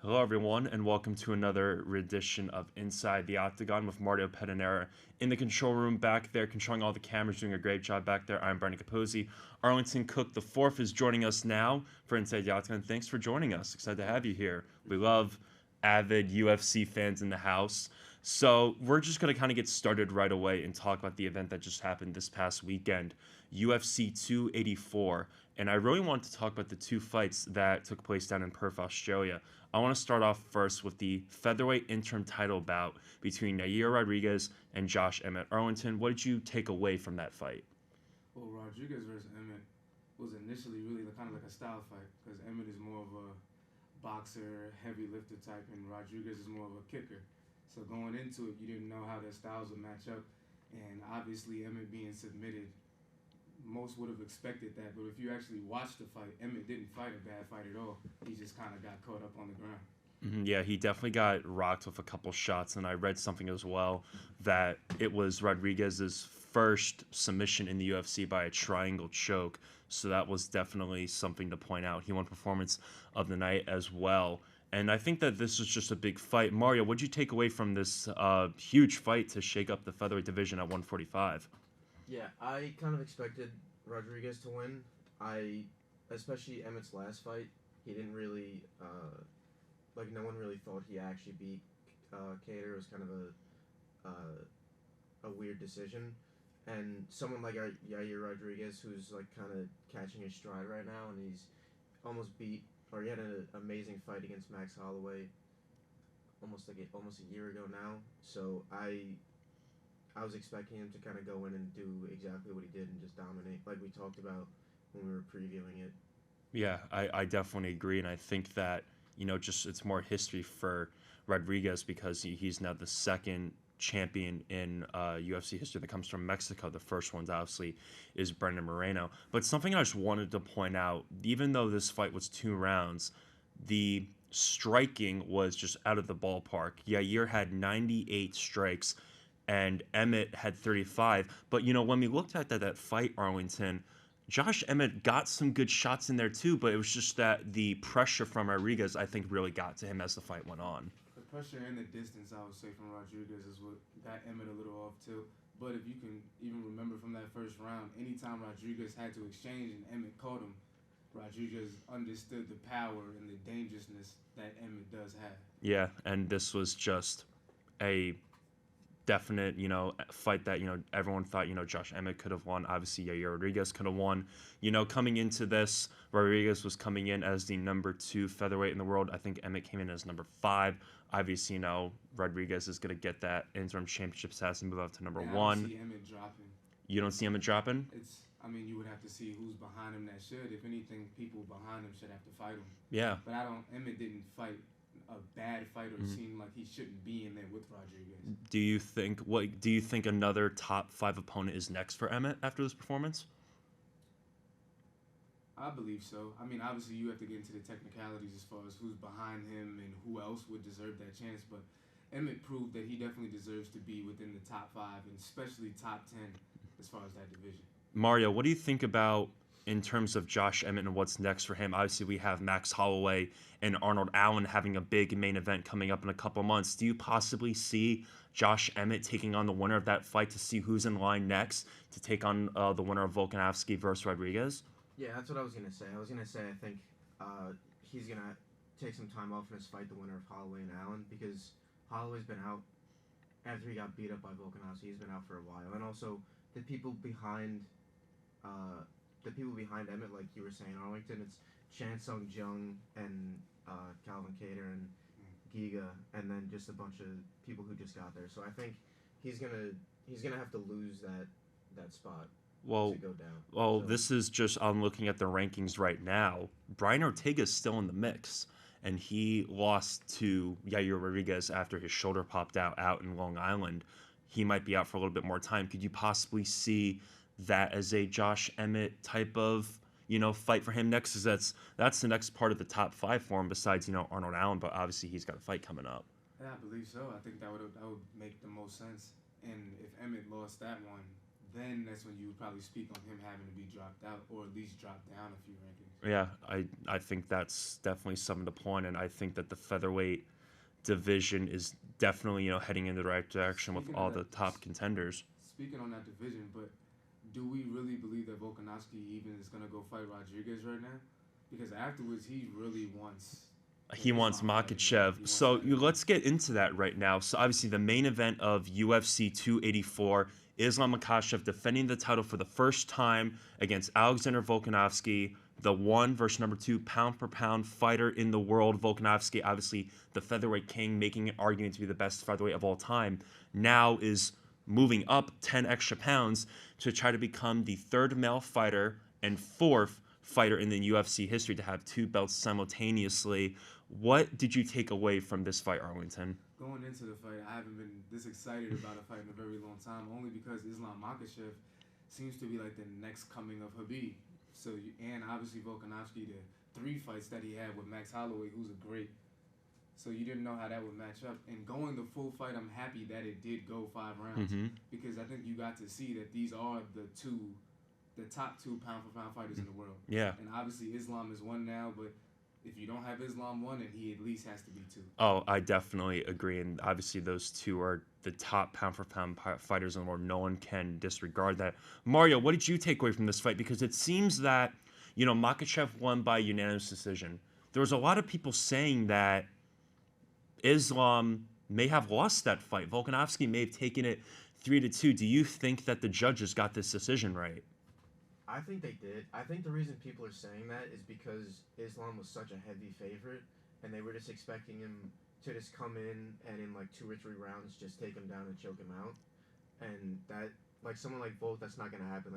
Hello, everyone, and welcome to another edition of Inside the Octagon with Mario Pedinera in the control room back there, controlling all the cameras, doing a great job back there. I'm Brandon Capozzi. Arlington Cook the fourth is joining us now for Inside the Octagon. Thanks for joining us. Excited to have you here. We love avid UFC fans in the house. So we're just going to kind of get started right away and talk about the event that just happened this past weekend, UFC 284. And I really want to talk about the two fights that took place down in Perth, Australia. I want to start off first with the featherweight interim title bout between Yair Rodriguez and Josh Emmett. Arlington, what did you take away from that fight? Well, Rodriguez versus Emmett was initially really kind of like a style fight because Emmett is more of a boxer, heavy lifter type, and Rodriguez is more of a kicker. So going into it, you didn't know how their styles would match up, and obviously Emmett being submitted, most would have expected that. But if you actually watched the fight, Emmett didn't fight a bad fight at all. He just kind of got caught up on the ground. Yeah, he definitely got rocked with a couple shots, and I read something as well that it was Rodriguez's first submission in the UFC by a triangle choke. So that was definitely something to point out. He won performance of the night as well. And I think that this was just a big fight. Mario, what did you take away from this huge fight to shake up the featherweight division at 145? Yeah, I kind of expected Rodriguez to win. Especially Emmett's last fight, he didn't really, no one really thought he actually beat Cater. It was kind of a weird decision. And someone like Yair Rodriguez, who's like kind of catching his stride right now, and he's almost beat, or he had an amazing fight against Max Holloway almost a year ago now. So I was expecting him to kind of go in and do exactly what he did and just dominate, like we talked about when we were previewing it. Yeah, I definitely agree, and I think that just it's more history for Rodriguez because he's now the second champion in UFC history that comes from Mexico. The first one's obviously is Brendan Moreno. But something I just wanted to point out, even though this fight was 2 rounds, the striking was just out of the ballpark. Yair had 98 strikes and Emmett had 35. But when we looked at that fight, Arlington, Josh Emmett got some good shots in there too, but it was just that the pressure from Rodriguez, I think, really got to him as the fight went on. The pressure and the distance, I would say, from Rodriguez is what got Emmett a little off too. But if you can even remember from that first round, anytime Rodriguez had to exchange and Emmett caught him, Rodriguez understood the power and the dangerousness that Emmett does have. Yeah, and this was just a definite, fight that, everyone thought, Josh Emmett could have won. Obviously, Yair Rodriguez could have won. Coming into this, Rodriguez was coming in as the number 2 featherweight in the world. I think Emmett came in as number 5. Obviously, Rodriguez is going to get that interim championship status and move up to number And I 1. don't see Emmett dropping. You don't see Emmett dropping? You would have to see who's behind him that should. If anything, people behind him should have to fight him. Yeah. But Emmett didn't fight a bad fight or seem like he shouldn't be in there with Rodriguez. Do you think another top 5 opponent is next for Emmett after this performance? I believe so. Obviously you have to get into the technicalities as far as who's behind him and who else would deserve that chance, but Emmett proved that he definitely deserves to be within the top 5 and especially top 10 as far as that division. Mario, what do you think about in terms of Josh Emmett and what's next for him? Obviously, we have Max Holloway and Arnold Allen having a big main event coming up in a couple months. Do you possibly see Josh Emmett taking on the winner of that fight to see who's in line next to take on the winner of Volkanovski versus Rodriguez? Yeah, that's what I was going to say. I think he's going to take some time off and just fight the winner of Holloway and Allen because Holloway's been out after he got beat up by Volkanovski. He's been out for a while. And also, the people behind Emmett, like you were saying, Arlington, it's Chan Sung Jung and Calvin Cater and Giga, and then just a bunch of people who just got there. So I think he's gonna have to lose that spot to go down. Well, this is just I'm looking at the rankings right now. Brian Ortega's still in the mix, and he lost to Yair Rodriguez after his shoulder popped out in Long Island. He might be out for a little bit more time. Could you possibly see that as a Josh Emmett type of fight for him next? Because that's the next part of the top 5 for him besides Arnold Allen, but obviously he's got a fight coming up. Yeah, I believe so. I think that would make the most sense. And if Emmett lost that one, then that's when you would probably speak on him having to be dropped out or at least dropped down a few rankings. Yeah, I think that's definitely something to point, and I think that the featherweight division is definitely heading in the right direction with Speaking of all that, the top contenders. speaking on that division, but do we really believe that Volkanovski even is gonna go fight Rodriguez right now? Because afterwards, he really wants the He wants Islam fight again. He Makachev. wants So that again. let's get into that right now. So obviously the main event of UFC 284, Islam Makhachev defending the title for the first time against Alexander Volkanovski, the one versus number two pound for pound fighter in the world. Volkanovski, obviously the featherweight king, making an argument to be the best featherweight of all time, now is moving up 10 extra pounds to try to become the third male fighter and fourth fighter in the UFC history to have two belts simultaneously. What did you take away from this fight, Arlington? Going into the fight, I haven't been this excited about a fight in a very long time, only because Islam Makhachev seems to be like the next coming of Habib. And obviously Volkanovski, the 3 fights that he had with Max Holloway, who's a great. So you didn't know how that would match up. And going the full fight, I'm happy that it did go 5 rounds because I think you got to see that these are the top 2 pound for pound fighters in the world. Yeah. And obviously Islam is 1 now, but if you don't have Islam 1, then he at least has to be 2. Oh, I definitely agree. And obviously, those two are the top pound for pound fighters in the world. No one can disregard that. Mario, what did you take away from this fight? Because it seems that, Makhachev won by unanimous decision. There was a lot of people saying that Islam may have lost that fight. Volkanovski may have taken it 3-2. Do you think that the judges got this decision right? I think they did. I think the reason people are saying that is because Islam was such a heavy favorite, and they were just expecting him to just come in and in like 2 or 3 rounds just take him down and choke him out, and that like someone like Volk, that's not gonna happen.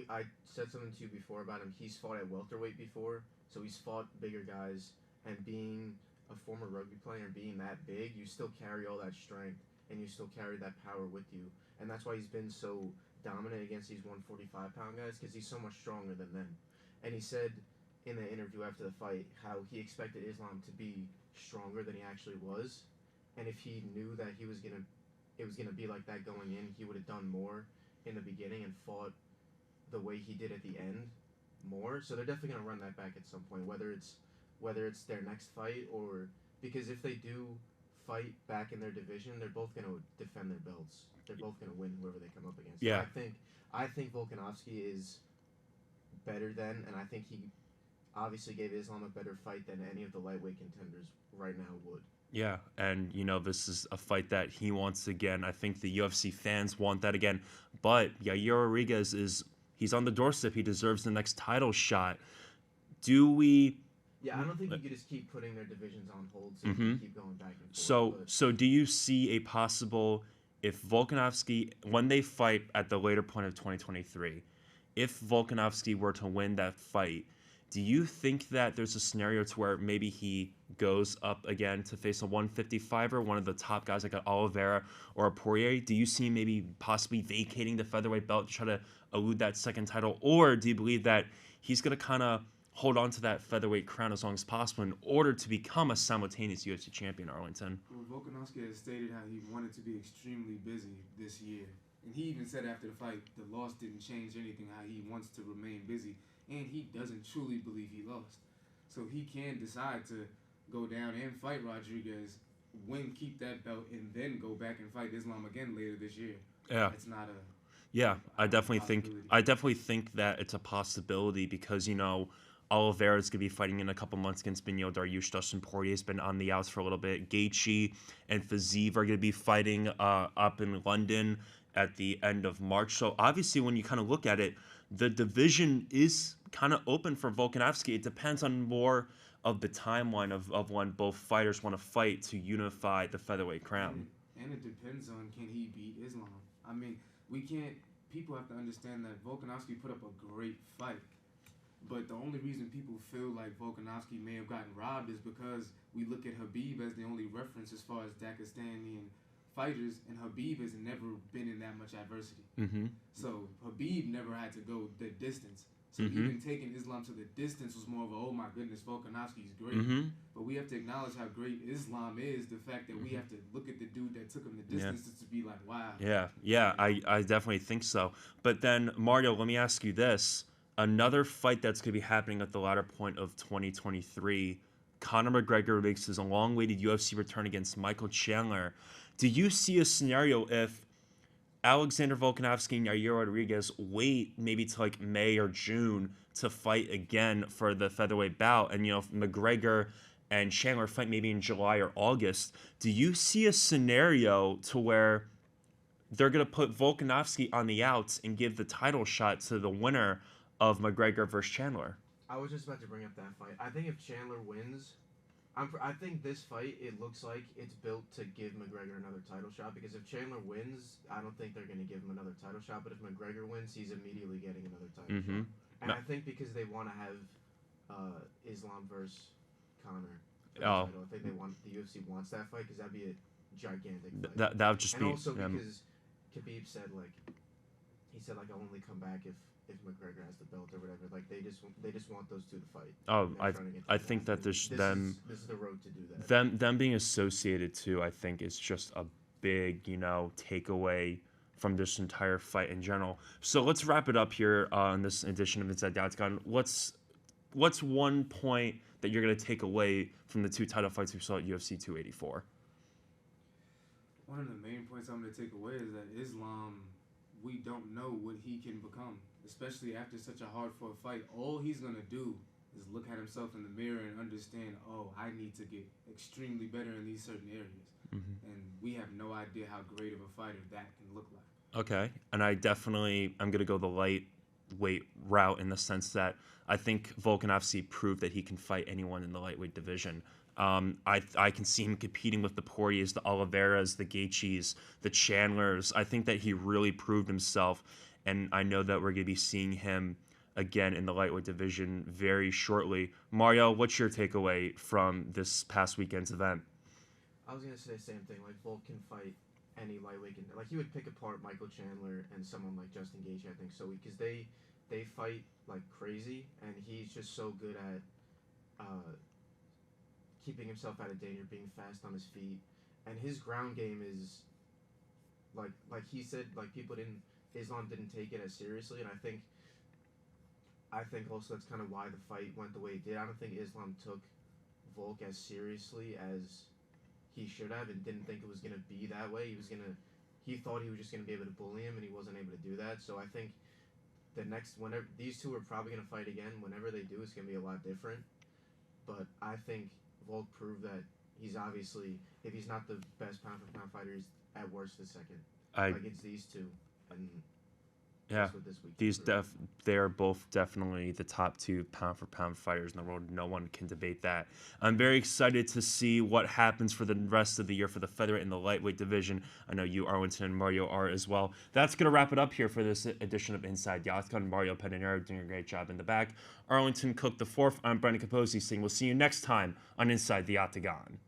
I said something to you before about him. He's fought at welterweight before, so he's fought bigger guys, and being a former rugby player and being that big, you still carry all that strength and you still carry that power with you, and that's why he's been so dominant against these 145-pound guys because he's so much stronger than them. And he said in the interview after the fight how he expected Islam to be stronger than he actually was, and if he knew that it was gonna be like that going in, he would have done more in the beginning and fought the way he did at the end more. So they're definitely gonna run that back at some point, whether it's their next fight or because if they do fight back in their division, they're both going to defend their belts. They're both going to win whoever they come up against. Yeah. So I think Volkanovski is better than, and I think he obviously gave Islam a better fight than any of the lightweight contenders right now would. Yeah, and this is a fight that he wants again. I think the UFC fans want that again. But Yair Rodriguez he's on the doorstep. He deserves the next title shot. Do we? Yeah, I don't think you could just keep putting their divisions on hold so you can keep going back and forth. So do you see a possible if Volkanovski when they fight at the later point of 2023, if Volkanovski were to win that fight, do you think that there's a scenario to where maybe he goes up again to face a 155er, one of the top guys like an Oliveira or a Poirier? Do you see maybe possibly vacating the featherweight belt to try to elude that second title? Or do you believe that he's going to kind of hold on to that featherweight crown as long as possible in order to become a simultaneous UFC champion, Arlington? Well, Volkanovski has stated how he wanted to be extremely busy this year. And he even said after the fight, the loss didn't change anything, how he wants to remain busy. And he doesn't truly believe he lost. So he can decide to go down and fight Rodriguez, keep that belt, and then go back and fight Islam again later this year. Yeah. It's not a... Yeah, I definitely think that it's a possibility because, Oliveira is going to be fighting in a couple months against Beneil Dariush. Dustin Poirier's been on the outs for a little bit. Gaethje and Fiziev are going to be fighting up in London at the end of March. So obviously, when you kind of look at it, the division is kind of open for Volkanovski. It depends on more of the timeline of when both fighters want to fight to unify the featherweight crown. And it depends on can he beat Islam. I mean, people have to understand that Volkanovski put up a great fight. But the only reason people feel like Volkanovski may have gotten robbed is because we look at Habib as the only reference as far as Dagestani fighters, and Habib has never been in that much adversity. Mm-hmm. So Habib never had to go the distance. So Mm-hmm. even taking Islam to the distance was more of a, oh my goodness, Volkanovski's great. Mm-hmm. But we have to acknowledge how great Islam is. The fact that we have to look at the dude that took him the Yeah. distance to be like, wow. Yeah, I definitely think so. But then, Mario, let me ask you this. Another fight that's going to be happening at the latter point of 2023, Conor McGregor makes his long-awaited UFC return against Michael Chandler. Do you see a scenario if Alexander Volkanovski and Yair Rodriguez wait maybe to like May or June to fight again for the featherweight bout, and if McGregor and Chandler fight maybe in July or August? Do you see a scenario to where they're going to put Volkanovski on the outs and give the title shot to the winner of McGregor versus Chandler? I was just about to bring up that fight. I think if Chandler wins, I think this fight, it looks like it's built to give McGregor another title shot, because if Chandler wins, I don't think they're going to give him another title shot, but if McGregor wins, he's immediately getting another title Mm-hmm. shot. And No. I think because they want to have Islam versus Conor for the Oh. title, I think the UFC wants that fight, because that'd be a gigantic fight. That would just And be also because Khabib said, he said, I'll only come back if McGregor has the belt or whatever. Like, they just want those two to fight. oh, They're trying to get I that think that this is the road to do that. them being associated too, I think is just a big takeaway from this entire fight in general. So let's wrap it up here on this edition of Inside the Octagon. What's one point that you're gonna take away from the two title fights we saw at UFC 284? One of the main points I'm going to take away is that Islam, we don't know what he can become, especially after such a hard-fought fight. All he's going to do is look at himself in the mirror and understand, oh, I need to get extremely better in these certain areas. Mm-hmm. And we have no idea how great of a fighter that can look like. Okay, and I'm gonna go the lightweight route in the sense that I think Volkanovski proved that he can fight anyone in the lightweight division. I can see him competing with the Poiriers, the Oliveras, the Gaethjes, the Chandlers. I think that he really proved himself, and I know that we're going to be seeing him again in the lightweight division very shortly. Mario, what's your takeaway from this past weekend's event? I was gonna say the same thing. Like, Volk can fight any lightweight. Like, he would pick apart Michael Chandler and someone like Justin Gaethje, I think. So because they fight like crazy, and he's just so good at keeping himself out of danger, being fast on his feet, and his ground game is like he said. Like, Islam didn't take it as seriously, and I think also that's kind of why the fight went the way it did. I don't think Islam took Volk as seriously as he should have, and didn't think it was gonna be that way. He thought he was just gonna be able to bully him, and he wasn't able to do that. So I think whenever these two are probably gonna fight again, whenever they do, it's gonna be a lot different. But I think Volk proved that he's obviously, if he's not the best pound for pound fighter, he's at worst the second. It's these two, and Yeah, that's what this week they are both definitely the top two pound for pound fighters in the world. No one can debate that. I'm very excited to see what happens for the rest of the year for the featherweight and the lightweight division. I know you, Arlington, and Mario are as well. That's going to wrap it up here for this edition of Inside the Octagon. Mario Pedinero doing a great job in the back. Arlington Cook the fourth. I'm Brendan Capozzi saying we'll see you next time on Inside the Octagon.